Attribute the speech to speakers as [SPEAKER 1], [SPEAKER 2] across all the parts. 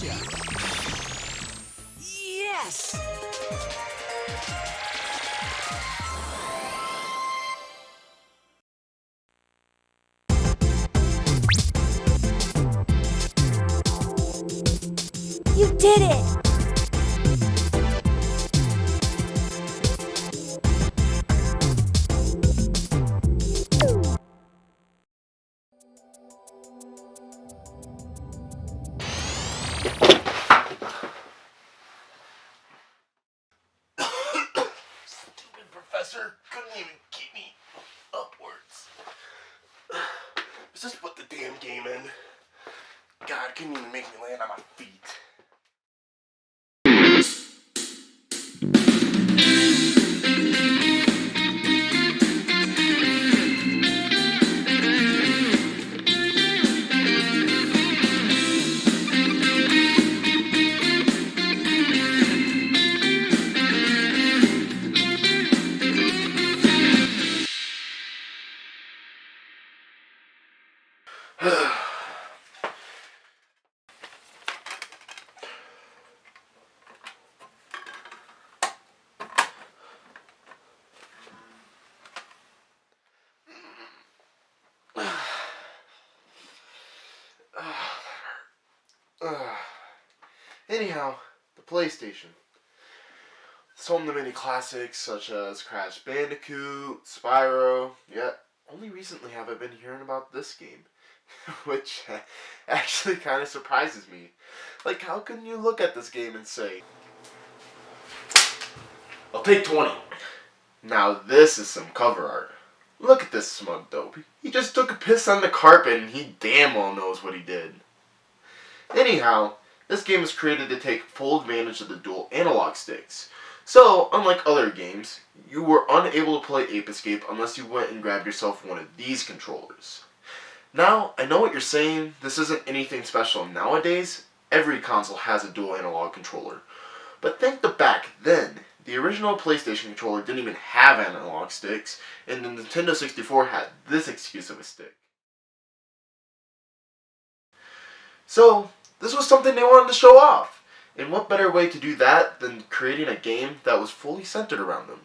[SPEAKER 1] gotcha! Yes!
[SPEAKER 2] You did it!
[SPEAKER 3] Stupid professor couldn't even keep me upwards. Let's just put the damn game in. God couldn't even make me land on my feet. Anyhow, the PlayStation. It's home to many classics such as Crash Bandicoot, Spyro, yet only recently have I been hearing about this game. Which actually kind of surprises me. Like, how can you look at this game and say, I'll take 20. Now this is some cover art. Look at this smug dope. He just took a piss on the carpet and he damn well knows what he did. Anyhow, this game was created to take full advantage of the dual analog sticks. So, unlike other games, you were unable to play Ape Escape unless you went and grabbed yourself one of these controllers. Now, I know what you're saying, this isn't anything special nowadays. Every console has a dual analog controller. But think back then, the original PlayStation controller didn't even have analog sticks, and the Nintendo 64 had this excuse of a stick. So, this was something they wanted to show off. And what better way to do that than creating a game that was fully centered around them?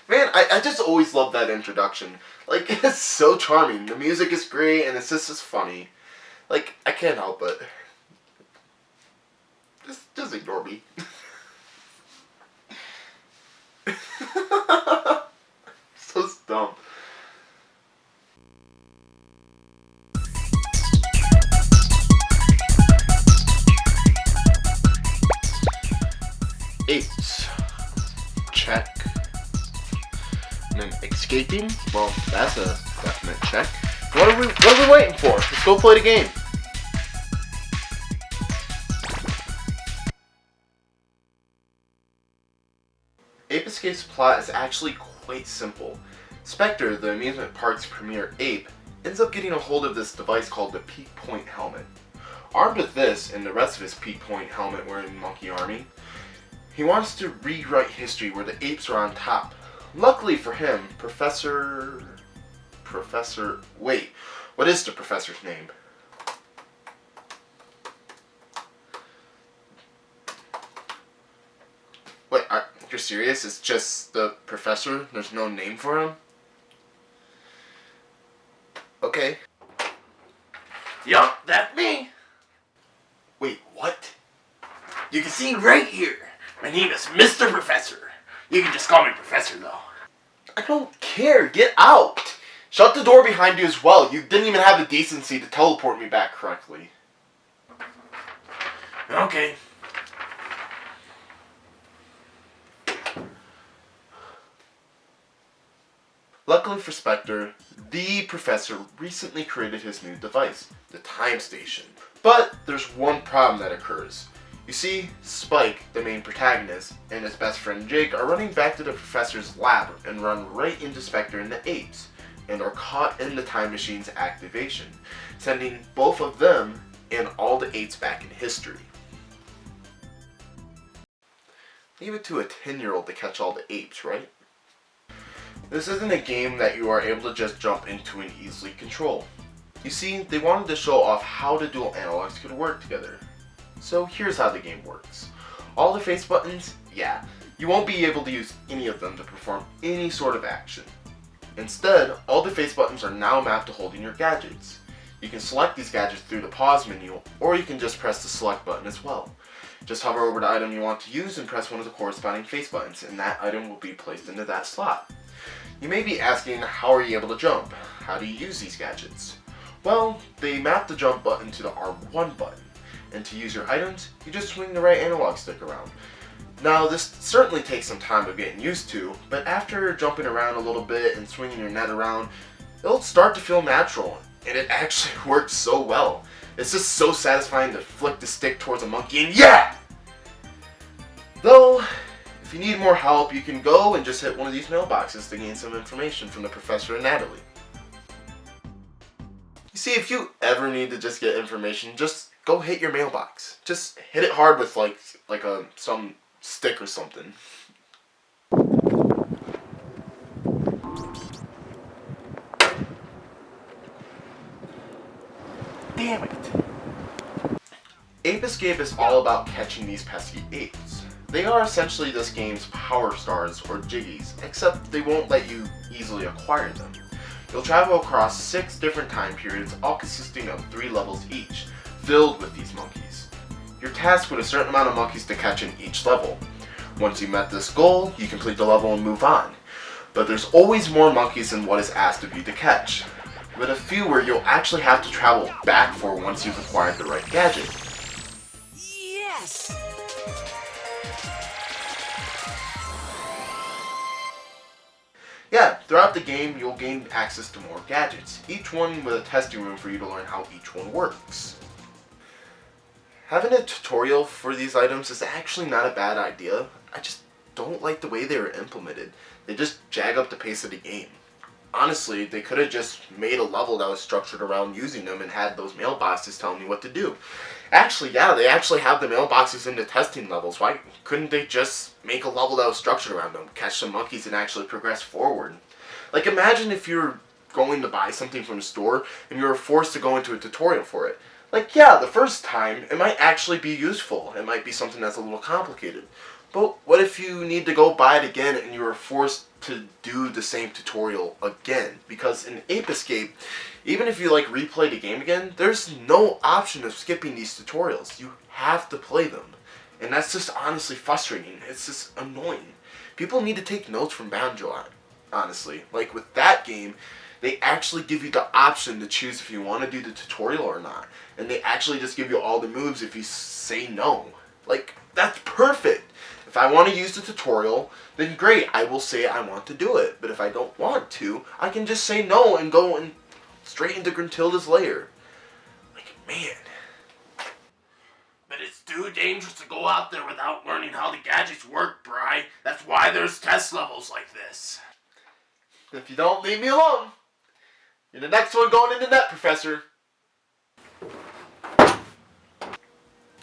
[SPEAKER 3] Man, I just always love that introduction. Like, it's so charming. The music is great, and it's just as funny. Like, I can't help it. Just ignore me. So dumb. Apes. Check. And then escaping? Well, that's a definite check. What are we waiting for? Let's go play the game. Ape Escape's plot is actually quite simple. Specter, the amusement park's premier ape, ends up getting a hold of this device called the Peak Point Helmet. Armed with this and the rest of his Peak Point Helmet wearing monkey army, he wants to rewrite history where the apes are on top. Luckily for him, wait, what is the professor's name? Wait, you're serious? It's just the professor? There's no name for him? Okay.
[SPEAKER 1] Yup, that's me.
[SPEAKER 3] Wait, what?
[SPEAKER 1] You can see right here. My name is Mr. Professor. You can just call me Professor, though.
[SPEAKER 3] I don't care. Get out. Shut the door behind you as well. You didn't even have the decency to teleport me back correctly.
[SPEAKER 1] Okay.
[SPEAKER 3] Luckily for Specter, the professor recently created his new device, the time station. But there's one problem that occurs. You see, Spike, the main protagonist, and his best friend Jake are running back to the professor's lab and run right into Specter and the apes, and are caught in the time machine's activation, sending both of them and all the apes back in history. Leave it to a 10-year-old to catch all the apes, right? This isn't a game that you are able to just jump into and easily control. You see, they wanted to show off how the dual analogs could work together. So here's how the game works. All the face buttons, yeah, you won't be able to use any of them to perform any sort of action. Instead, all the face buttons are now mapped to holding your gadgets. You can select these gadgets through the pause menu, or you can just press the select button as well. Just hover over the item you want to use and press one of the corresponding face buttons, and that item will be placed into that slot. You may be asking, how are you able to jump? How do you use these gadgets? Well, they map the jump button to the R1 button, and to use your items, you just swing the right analog stick around. Now, this certainly takes some time of getting used to, but after jumping around a little bit and swinging your net around, it'll start to feel natural, and it actually works so well. It's just so satisfying to flick the stick towards a monkey and yeah! Though, if you need more help, you can go and just hit one of these mailboxes to gain some information from the professor and Natalie. You see, if you ever need to just get information, just go hit your mailbox. Just hit it hard with some stick or something.
[SPEAKER 1] Damn it.
[SPEAKER 3] Ape Escape is all about catching these pesky apes. They are essentially this game's power stars or jiggies, except they won't let you easily acquire them. You'll travel across 6 different time periods, all consisting of 3 levels each, filled with these monkeys. You're tasked with a certain amount of monkeys to catch in each level. Once you met this goal, you complete the level and move on. But there's always more monkeys than what is asked of you to catch, with a few where you'll actually have to travel back for once you've acquired the right gadget.
[SPEAKER 1] Yes!
[SPEAKER 3] Yeah, throughout the game, you'll gain access to more gadgets, each one with a testing room for you to learn how each one works. Having a tutorial for these items is actually not a bad idea. I just don't like the way they were implemented. They just jag up the pace of the game. Honestly, they could have just made a level that was structured around using them and had those mailboxes telling you what to do. Actually, yeah, they actually have the mailboxes in the testing levels. Why couldn't they just make a level that was structured around them, catch some monkeys, and actually progress forward? Like, imagine if you're going to buy something from a store and you were forced to go into a tutorial for it. Like, yeah, the first time, it might actually be useful. It might be something that's a little complicated. But what if you need to go buy it again and you were forced to do the same tutorial again? Because in Ape Escape, even if you replay the game again, there's no option of skipping these tutorials. You have to play them. And that's just honestly frustrating. It's just annoying. People need to take notes from Banjo, honestly. Like with that game, they actually give you the option to choose if you want to do the tutorial or not. And they actually just give you all the moves if you say no. Like, that's perfect. If I want to use the tutorial, then great, I will say I want to do it. But if I don't want to, I can just say no and go straight into Gruntilda's lair. Like, man.
[SPEAKER 1] But it's too dangerous to go out there without learning how the gadgets work, Bri. That's why there's test levels like this.
[SPEAKER 3] If you don't leave me alone, you're the next one going in the net, Professor.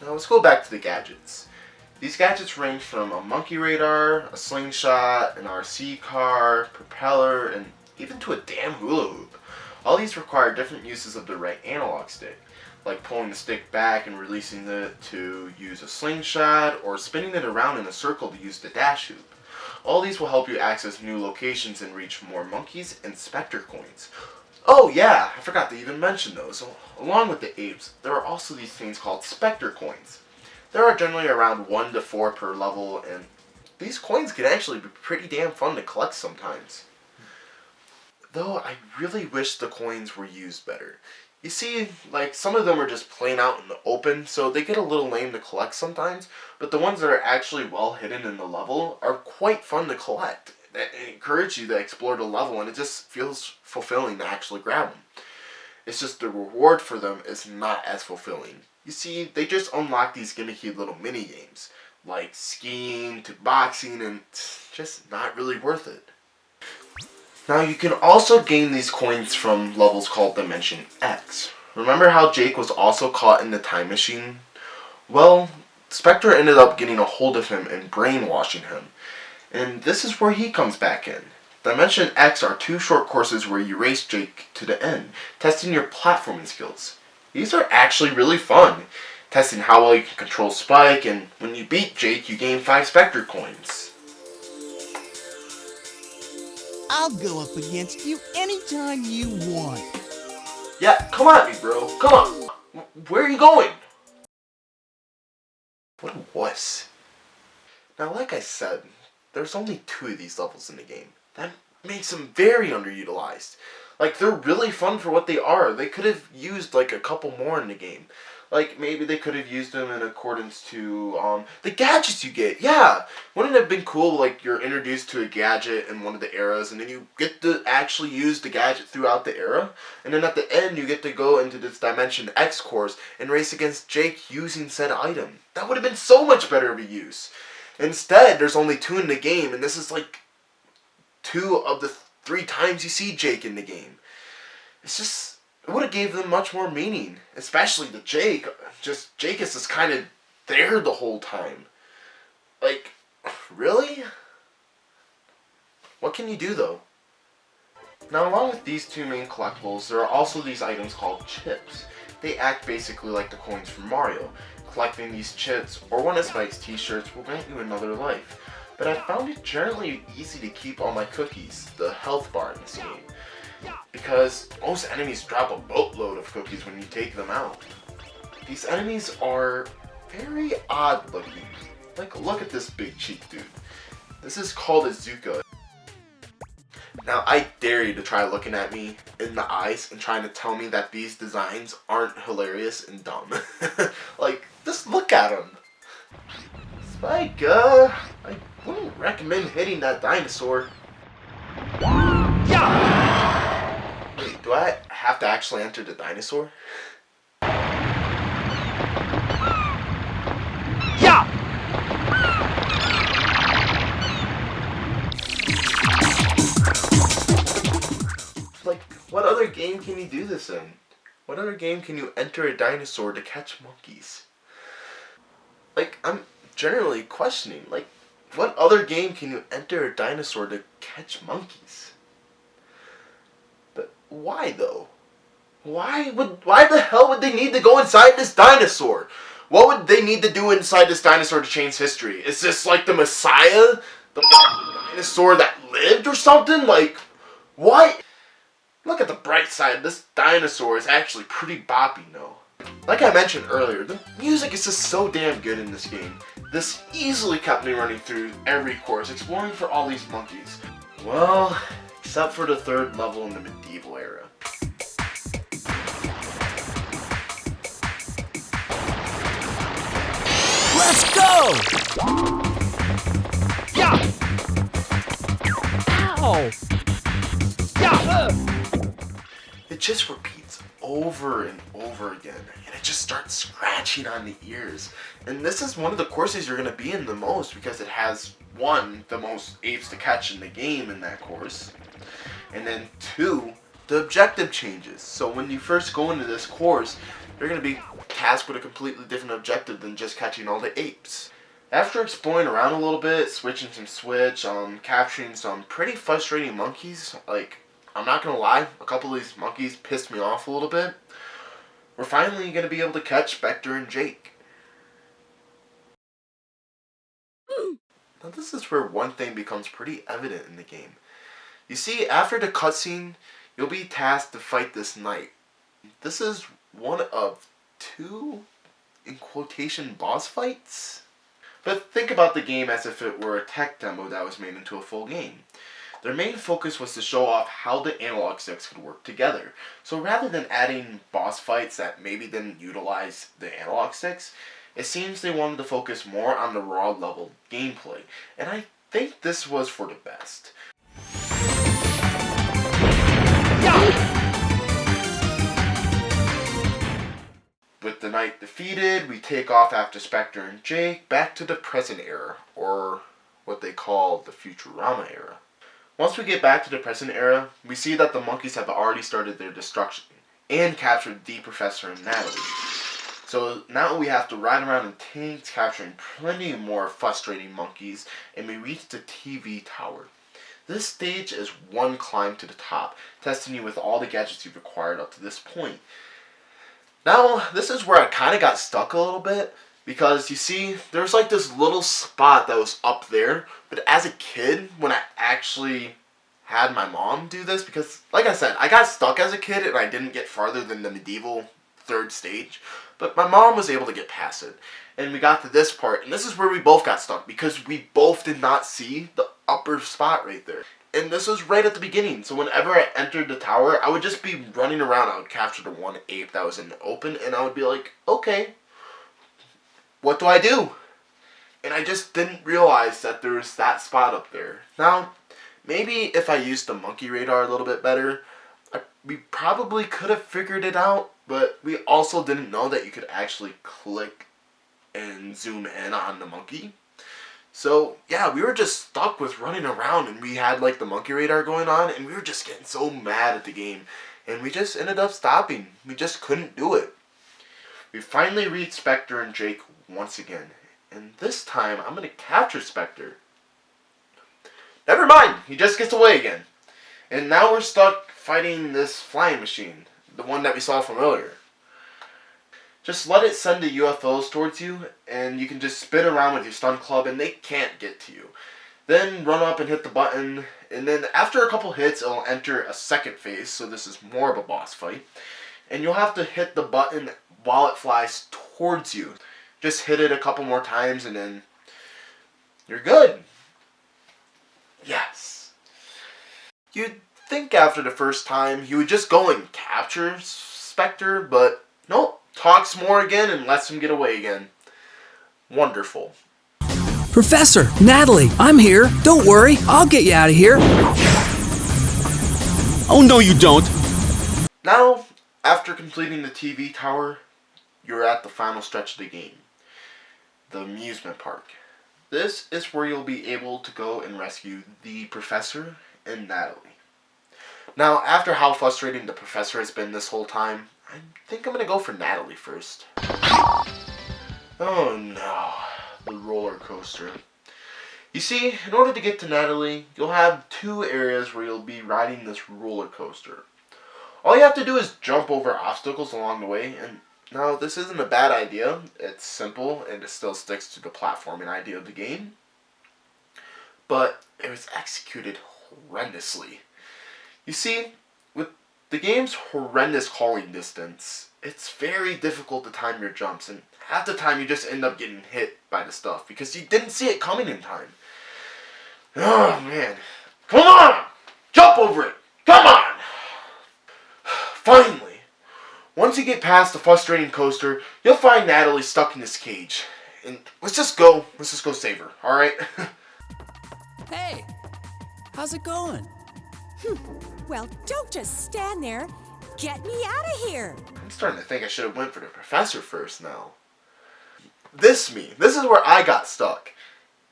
[SPEAKER 3] Now let's go back to the gadgets. These gadgets range from a monkey radar, a slingshot, an RC car, propeller, and even to a damn hula hoop. All these require different uses of the right analog stick, like pulling the stick back and releasing it to use a slingshot, or spinning it around in a circle to use the dash hoop. All these will help you access new locations and reach more monkeys and Specter coins. Oh yeah, I forgot to even mention those. Along with the apes, there are also these things called Specter coins. There are generally around 1 to 4 per level, and these coins can actually be pretty damn fun to collect sometimes. Though I really wish the coins were used better. You see, like, some of them are just plain out in the open, so they get a little lame to collect sometimes, but the ones that are actually well hidden in the level are quite fun to collect. They encourage you to explore the level, and it just feels fulfilling to actually grab them. It's just the reward for them is not as fulfilling. You see, they just unlock these gimmicky little mini games, like skiing to boxing, and it's just not really worth it. Now you can also gain these coins from levels called Dimension X. Remember how Jake was also caught in the time machine? Well, Specter ended up getting a hold of him and brainwashing him. And this is where he comes back in. Dimension X are 2 short courses where you race Jake to the end, testing your platforming skills. These are actually really fun, testing how well you can control Spike, and when you beat Jake, you gain 5 Specter coins.
[SPEAKER 2] I'll go up against you anytime you want.
[SPEAKER 3] Yeah, come at me, bro. Come on. Where are you going? What a wuss. Now, like I said, there's only 2 of these levels in the game. That makes them very underutilized. Like, they're really fun for what they are. They could have used, like, a couple more in the game. Like, maybe they could have used them in accordance to, the gadgets you get. Yeah! Wouldn't it have been cool, like, you're introduced to a gadget in one of the eras, and then you get to actually use the gadget throughout the era? And then at the end, you get to go into this Dimension X course and race against Jake using said item. That would have been so much better of a use. Instead, there's only 2 in the game, and this is, like, 2 of the 3 times you see Jake in the game. It's just... it would have gave them much more meaning, especially to Jake. Jake is just kind of there the whole time. Like, really? What can you do, though? Now, along with these 2 main collectibles, there are also these items called chips. They act basically like the coins from Mario. Collecting these chips, or one of Spike's t-shirts, will grant you another life. But I found it generally easy to keep all my cookies, the health bar in this game, because most enemies drop a boatload of cookies when you take them out. These enemies are very odd looking. Like, look at this big cheek dude. This is called a Zuka. Now, I dare you to try looking at me in the eyes and trying to tell me that these designs aren't hilarious and dumb. Like, just look at them. Spike, I wouldn't recommend hitting that dinosaur. Wait, do I have to actually enter the dinosaur?
[SPEAKER 2] Yeah!
[SPEAKER 3] Like, what other game can you do this in? What other game can you enter a dinosaur to catch monkeys? Like, I'm generally questioning, like, what other game can you enter a dinosaur to catch monkeys? But why, though? Why the hell would they need to go inside this dinosaur? What would they need to do inside this dinosaur to change history? Is this like the Messiah? The dinosaur that lived or something? Like, what? Look at the bright side, this dinosaur is actually pretty boppy, no? Like I mentioned earlier, the music is just so damn good in this game. This easily kept me running through every course, exploring for all these monkeys. Well, except for the 3rd level in the medieval era.
[SPEAKER 2] Let's go! Yeah! Ow! Yeah!
[SPEAKER 3] It just repeats over and over again, and it just starts scratching on the ears. And this is one of the courses you're going to be in the most, because it has, 1, the most apes to catch in the game in that course, and then 2, the objective changes. So when you first go into this course, you're going to be tasked with a completely different objective than just catching all the apes. After exploring around a little bit, switching some switch, capturing some pretty frustrating monkeys, like, I'm not gonna lie, a couple of these monkeys pissed me off a little bit. We're finally gonna be able to catch Specter and Jake. Now this is where one thing becomes pretty evident in the game. You see, after the cutscene, you'll be tasked to fight this knight. This is one of 2 in quotation, boss fights? But think about the game as if it were a tech demo that was made into a full game. Their main focus was to show off how the analog sticks could work together. So rather than adding boss fights that maybe didn't utilize the analog sticks, it seems they wanted to focus more on the raw level gameplay. And I think this was for the best. With the knight defeated, we take off after Specter and Jake back to the present era, or what they call the Futurama era. Once we get back to the present era, we see that the monkeys have already started their destruction and captured the professor and Natalie. So now we have to ride around in tanks, capturing plenty more frustrating monkeys, and we reach the TV tower. This stage is one climb to the top, testing you with all the gadgets you've acquired up to this point. Now, this is where I kind of got stuck a little bit, because you see, there's like this little spot that was up there, but as a kid, when I actually had my mom do this, because like I said, I got stuck as a kid and I didn't get farther than the medieval third stage, but my mom was able to get past it. And we got to this part, and this is where we both got stuck, because we both did not see the upper spot right there. And this was right at the beginning, so whenever I entered the tower, I would just be running around. I would capture the one ape that was in the open, and I would be like, okay, what do I do? And I just didn't realize that there was that spot up there. Now, maybe if I used the monkey radar a little bit better, we probably could have figured it out, but we also didn't know that you could actually click and zoom in on the monkey. So, yeah, we were just stuck with running around, and we had, like, the monkey radar going on, and we were just getting so mad at the game. And we just ended up stopping. We just couldn't do it. We finally reached Specter and Jake once again. And this time, I'm going to capture Specter. Never mind, he just gets away again. And now we're stuck fighting this flying machine, the one that we saw from earlier. Just let it send the UFOs towards you, and you can just spin around with your stun club, and they can't get to you. Then run up and hit the button, and then after a couple hits, it'll enter a second phase, so this is more of a boss fight. And you'll have to hit the button while it flies towards you. Just hit it a couple more times, and then you're good. Yes. You'd think after the first time, you would just go and capture Specter, but nope. Talks more again and lets him get away again. Wonderful.
[SPEAKER 4] Professor, Natalie, I'm here. Don't worry, I'll get you out of here.
[SPEAKER 5] Oh, no, you don't.
[SPEAKER 3] Now, after completing the TV tower, you're at the final stretch of the game. The amusement park. This is where you'll be able to go and rescue the professor and Natalie. Now, after how frustrating the professor has been this whole time, I think I'm going to go for Natalie first. Oh no, the roller coaster. You see, in order to get to Natalie, you'll have two areas where you'll be riding this roller coaster. All you have to do is jump over obstacles along the way, and now this isn't a bad idea. It's simple, and it still sticks to the platforming idea of the game. But it was executed horrendously. You see, with the game's horrendous calling distance, it's very difficult to time your jumps, and half the time you just end up getting hit by the stuff because you didn't see it coming in time. Oh man. Come on! Jump over it! Come on! Finally, once you get past the frustrating coaster, you'll find Natalie stuck in this cage. And let's just go save her, alright?
[SPEAKER 4] Hey, how's it going?
[SPEAKER 6] Well, don't just stand there. Get me out of here.
[SPEAKER 3] I'm starting to think I should have went for the professor first now. This is where I got stuck.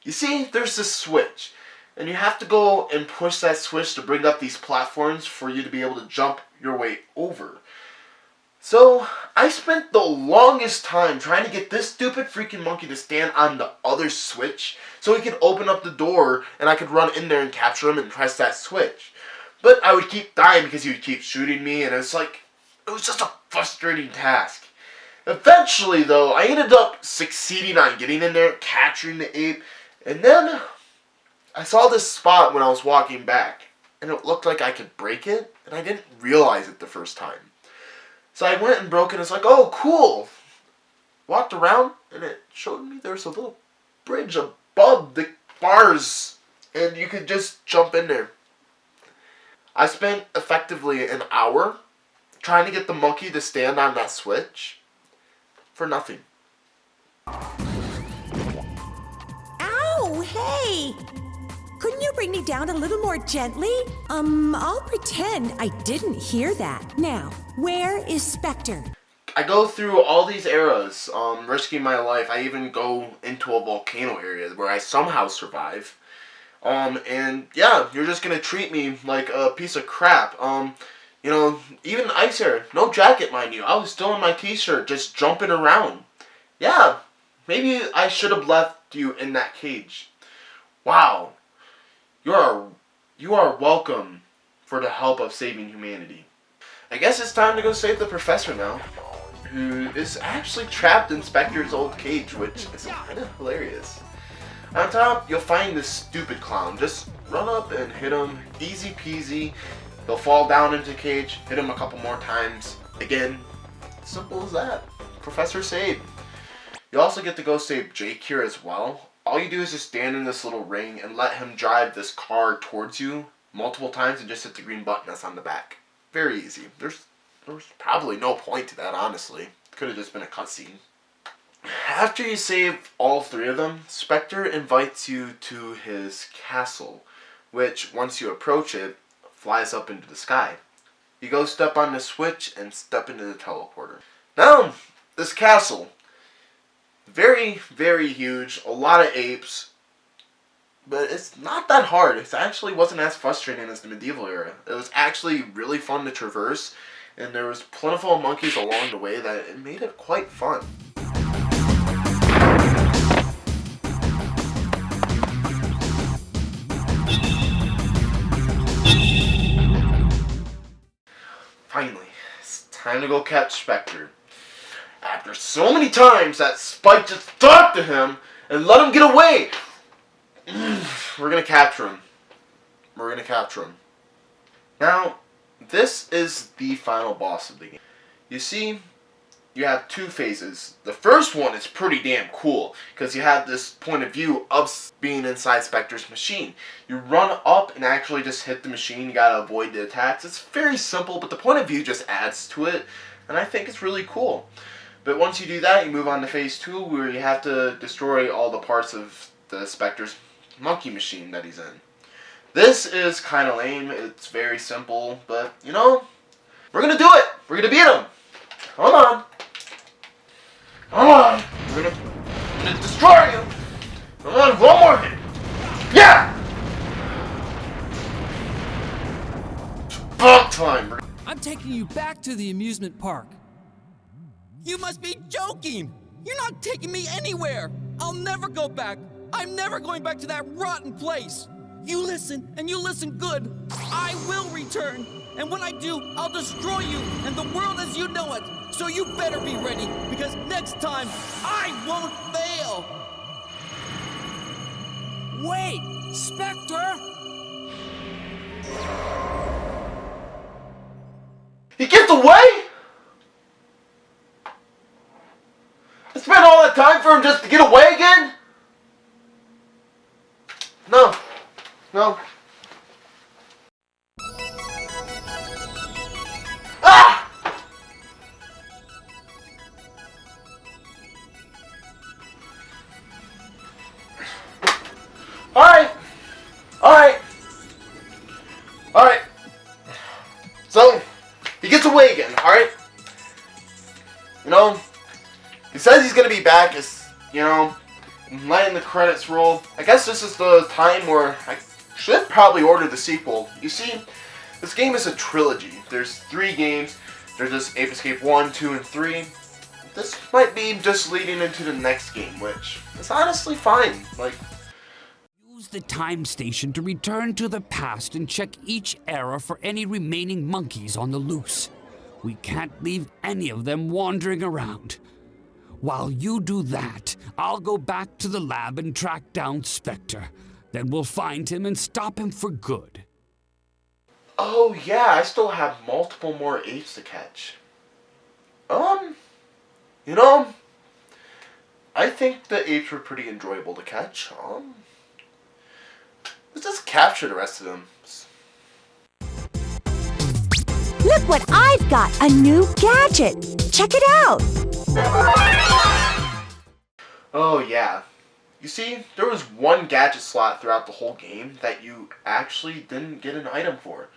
[SPEAKER 3] You see, there's this switch, and you have to go and push that switch to bring up these platforms for you to be able to jump your way over. So, I spent the longest time trying to get this stupid freaking monkey to stand on the other switch so he could open up the door and I could run in there and capture him and press that switch. But I would keep dying because he would keep shooting me, and it was just a frustrating task. Eventually, though, I ended up succeeding on getting in there, capturing the ape, and then I saw this spot when I was walking back, and it looked like I could break it, and I didn't realize it the first time. So I went and broke it, and it's like, oh, cool. walked around and it showed me there's a little bridge above the bars and you could just jump in there. I spent effectively an hour trying to get the monkey to stand on that switch for nothing.
[SPEAKER 6] Ow, hey! Couldn't you bring me down a little more gently? I'll pretend I didn't hear that. Now, where is Specter?
[SPEAKER 3] I go through all these eras, risking my life. I even go into a volcano area where I somehow survive. And yeah, you're just gonna treat me like a piece of crap. You know, even ice here, no jacket, mind you. I was still in my t-shirt, just jumping around. Yeah, maybe I should have left you in that cage. Wow. You are welcome for the help of saving humanity. I guess it's time to go save the professor now, who is actually trapped in Specter's old cage, which is kind of hilarious. On top, you'll find this stupid clown. Just run up and hit him, easy peasy. He'll fall down into the cage, hit him a couple more times. Again, simple as that. Professor saved. You also get to go save Jake here as well. All you do is just stand in this little ring and let him drive this car towards you multiple times and just hit the green button that's on the back. Very easy. There's probably no point to that, honestly. Could have just been a cutscene. After you save all three of them, Specter invites you to his castle, which, once you approach it, flies up into the sky. You go step on the switch and step into the teleporter. Now, this castle, very, very huge, a lot of apes, but it's not that hard. It actually wasn't as frustrating as the medieval era. It was actually really fun to traverse, and there was plentiful monkeys along the way that it made it quite fun. Finally, it's time to go catch Specter. After so many times that Spike just talked to him and let him get away, we're gonna capture him. We're gonna capture him. Now, this is the final boss of the game. You see, you have two phases. The first one is pretty damn cool because you have this point of view of being inside Specter's machine. You run up and actually just hit the machine. You gotta avoid the attacks. It's very simple, but the point of view just adds to it, and I think it's really cool. But once you do that, you move on to phase 2, where you have to destroy all the parts of the Specter's monkey machine that he's in. This is kind of lame. It's very simple, but you know, we're gonna do it. We're gonna beat him. Hold on. Come on! I'm gonna destroy you! Come on, one more hit! Yeah! It's about time!
[SPEAKER 4] I'm taking you back to the amusement park.
[SPEAKER 2] You must be joking! You're not taking me anywhere! I'll never go back! I'm never going back to that rotten place! You listen, and you listen good! I will return! And when I do, I'll destroy you and the world as you know it! So you better be ready, because next time, I won't fail!
[SPEAKER 4] Wait, Specter!
[SPEAKER 3] He gets away?! I spent all that time for him just to get away again?! No. No. Ah! Alright. So, he gets away again, alright? You know, he says he's gonna be back, as, you know, letting the credits roll. I guess this is the time where I should probably order the sequel. You see, this game is a trilogy. There's 3 games. There's this Ape Escape 1, 2, and 3. This might be just leading into the next game, which is honestly fine. Like,
[SPEAKER 5] use the time station to return to the past and check each era for any remaining monkeys on the loose. We can't leave any of them wandering around. While you do that, I'll go back to the lab and track down Specter. Then we'll find him and stop him for good.
[SPEAKER 3] oh yeah, I still have multiple more apes to catch. You know, I think the apes were pretty enjoyable to catch. Let's just capture the rest of them.
[SPEAKER 6] Look what I've got, a new gadget. Check it out.
[SPEAKER 3] Oh yeah. You see, there was one gadget slot throughout the whole game that you actually didn't get an item for.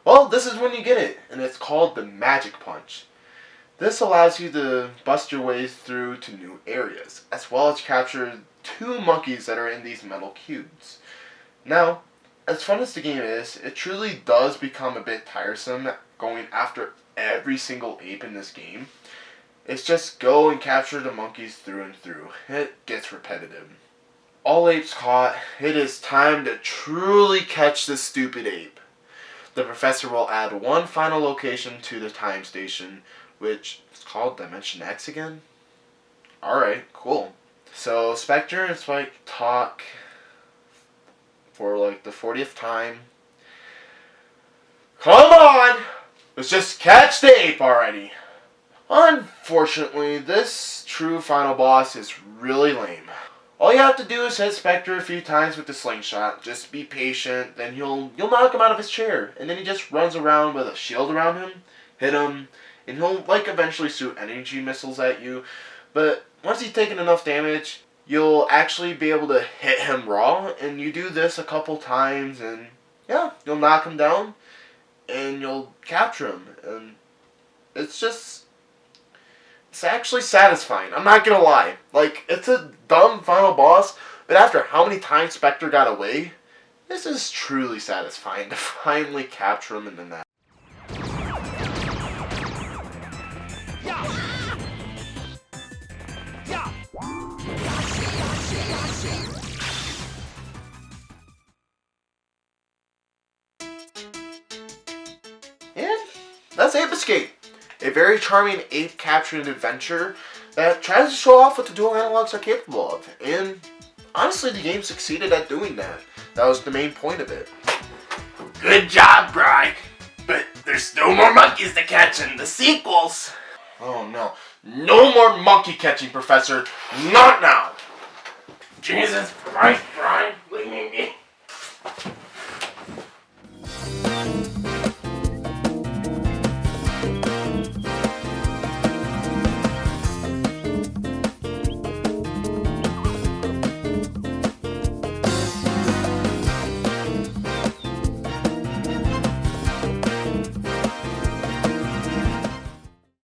[SPEAKER 3] Well, this is when you get it, and it's called the Magic Punch. This allows you to bust your way through to new areas, as well as capture 2 monkeys that are in these metal cubes. Now, as fun as the game is, it truly does become a bit tiresome going after every single ape in this game. It's just go and capture the monkeys through and through. It gets repetitive. All apes caught, it is time to truly catch this stupid ape. The professor will add one final location to the time station, which is called Dimension X again? Alright, cool. So Specter and Spike talk for like the 40th time. Come on! Let's just catch the ape already. Unfortunately, this true final boss is really lame. All you have to do is hit Specter a few times with the slingshot. Just be patient, then you'll knock him out of his chair. And then he just runs around with a shield around him, hit him, and he'll like eventually shoot energy missiles at you. But once he's taken enough damage, you'll actually be able to hit him raw. And you do this a couple times and yeah, you'll knock him down and you'll capture him. And it's actually satisfying. I'm not gonna lie. Like, it's a dumb final boss, but after how many times Specter got away, this is truly satisfying to finally capture him in the net. And that's Ape Escape. A very charming ape capturing adventure that tries to show off what the dual analogs are capable of. And honestly, the game succeeded at doing that. That was the main point of it.
[SPEAKER 1] Good job, Bry. But there's still more monkeys to catch in the sequels.
[SPEAKER 3] Oh no. No more monkey catching, Professor. Not now.
[SPEAKER 1] Jesus Christ, Bry. Leave me be.